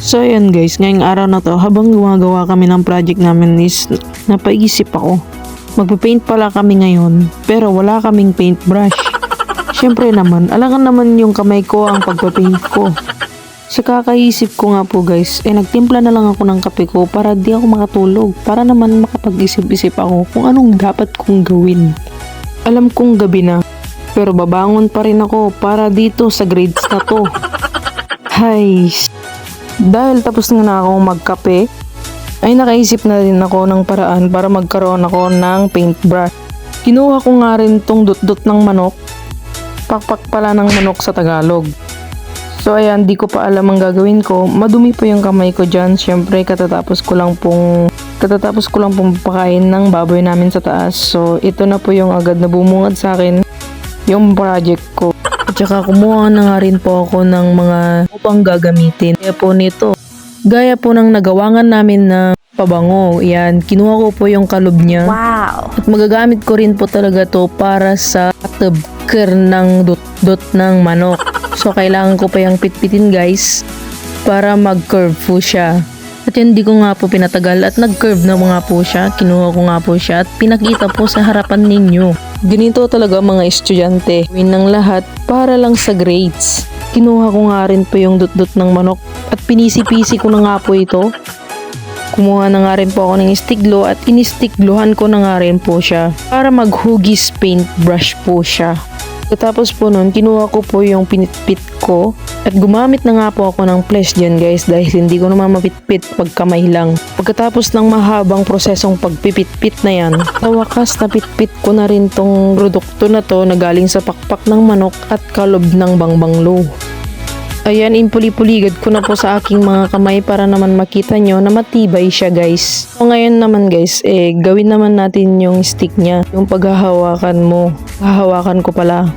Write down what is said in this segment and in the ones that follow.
So ayan guys, ngayong araw na to, habang gumagawa kami ng project namin is napaisip ako. Magpipaint pala kami ngayon, pero wala kaming paintbrush. Siyempre naman, alangan naman yung kamay ko ang pagpapaint ko. Sa kakaisip ko nga po guys, nagtimpla na lang ako ng kape ko para di ako makatulog. Para naman makapag-isip-isip ako kung anong dapat kong gawin. Alam kong gabi na, pero babangon pa rin ako para dito sa grades na to. Hay, dahil tapos na akong magkape, ay nakaisip na rin ako ng paraan para magkaroon ako ng paintbrush. Kinuha ko nga rin tong dot-dot ng manok. Pakpak pala ng manok sa Tagalog. So ayan, di ko pa alam ang gagawin ko. Madumi po yung kamay ko dyan. Siyempre, katatapos ko lang pong pakain ng baboy namin sa taas. So ito na po yung agad na bumungad sa akin yung project ko. At saka kumuha na nga rin po ako ng mga upang gagamitin. Kaya po nito, gaya po ng nagawangan namin na pabango. Yan, kinuha ko po yung kalob niya. Wow! At magagamit ko rin po talaga to para sa tubker ng dot-dot ng manok. So kailangan ko pa yung pitpitin guys para mag-curve po siya. At yun, di ko nga po pinatagal at nag-curve na nga po siya. Kinuha ko nga po siya at pinakita po sa harapan ninyo. Ganito talaga mga estudyante. Gawin ng lahat para lang sa grades. Kinuha ko nga rin po yung dot-dot ng manok at pinisi-pisi ko na nga po ito. Kumuha na nga rin po ako ng stiglo at inistiglohan ko na nga rin po siya para maghugis paintbrush po siya. Tapos po nun, kinuha ko po yung pinitpit ko at gumamit na nga po ako ng flash dyan guys dahil hindi ko naman mapitpit pag kamay lang. Pagkatapos ng mahabang prosesong pagpipitpit na yan, sa wakas na pitpit ko na rin tong produkto na to na galing sa pakpak ng manok at kalob ng bangbanglo. Ayan, impuli-puligad ko na po sa aking mga kamay para naman makita nyo na matibay siya guys. So ngayon naman guys, gawin naman natin yung stick niya. Yung paghahawakan mo. Hahawakan ko pala.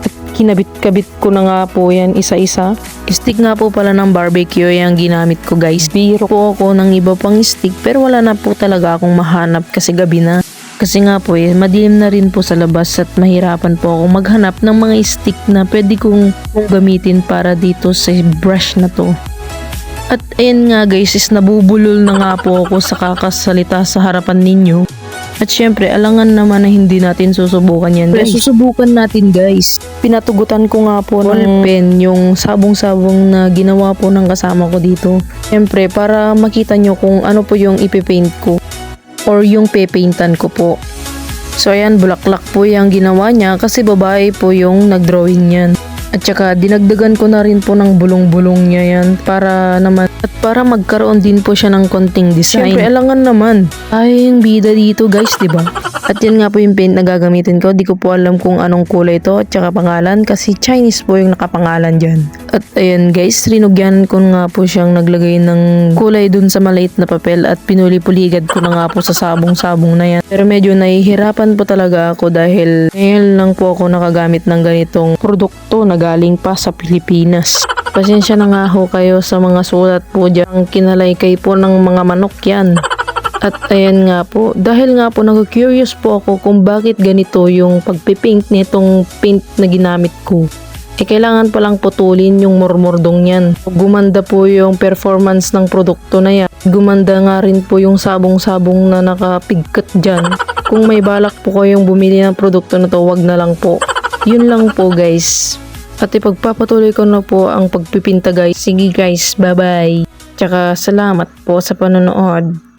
At kinabit-kabit ko na nga po yan isa-isa. Stick nga po pala ng barbecue yung ginamit ko guys. Biro po ako ng iba pang stick pero wala na po talaga akong mahanap kasi gabi na. Kasi nga po madilim na rin po sa labas at mahirapan po akong maghanap ng mga stick na pwede kong gamitin para dito sa brush na to. At ayan nga guys, nabubulol na nga po ako sa kakasalita sa harapan ninyo. At syempre, alangan naman na hindi natin susubukan yan guys. Susubukan natin guys. Pinatugutan ko nga po ng pen yung sabong-sabong na ginawa po ng kasama ko dito. Syempre, para makita nyo kung ano po yung ipipaint ko. Or yung pepaintan ko po. So ayan, bulaklak po yung ginawa niya kasi babae po yung nagdrawing niyan. At saka dinagdagan ko na rin po ng bulong-bulong niya yan para naman at para magkaroon din po siya ng konting design. Siyempre alangan naman. Ay, yung bida dito guys, diba? At yan nga po yung paint na gagamitin ko. Di ko po alam kung anong kulay to at saka pangalan kasi Chinese po yung nakapangalan dyan. At ayan guys, rinugyan ko nga po siyang naglagay ng kulay dun sa maliit na papel at pinuli-puligad ko na nga po sa sabong-sabong na yan. Pero medyo nahihirapan po talaga ako dahil ngayon lang po ako nakagamit ng ganitong produkto na galing pa sa Pilipinas. Pasensya na nga ho kayo sa mga sulat po dyan. Kinalaykay po ng mga manok yan. At ayan nga po, dahil nga po nag-curious po ako kung bakit ganito yung pagpipaint nitong paint na ginamit ko. Kailangan palang putulin yung murmurdong yan. Gumanda po yung performance ng produkto na yan. Gumanda nga rin po yung sabong-sabong na nakapigkat dyan. Kung may balak po kayong bumili ng produkto na to, wag na lang po. Yun lang po guys. At ipagpapatuloy ko na po ang pagpipinta guys. Sige guys, bye bye. Tsaka salamat po sa panonood.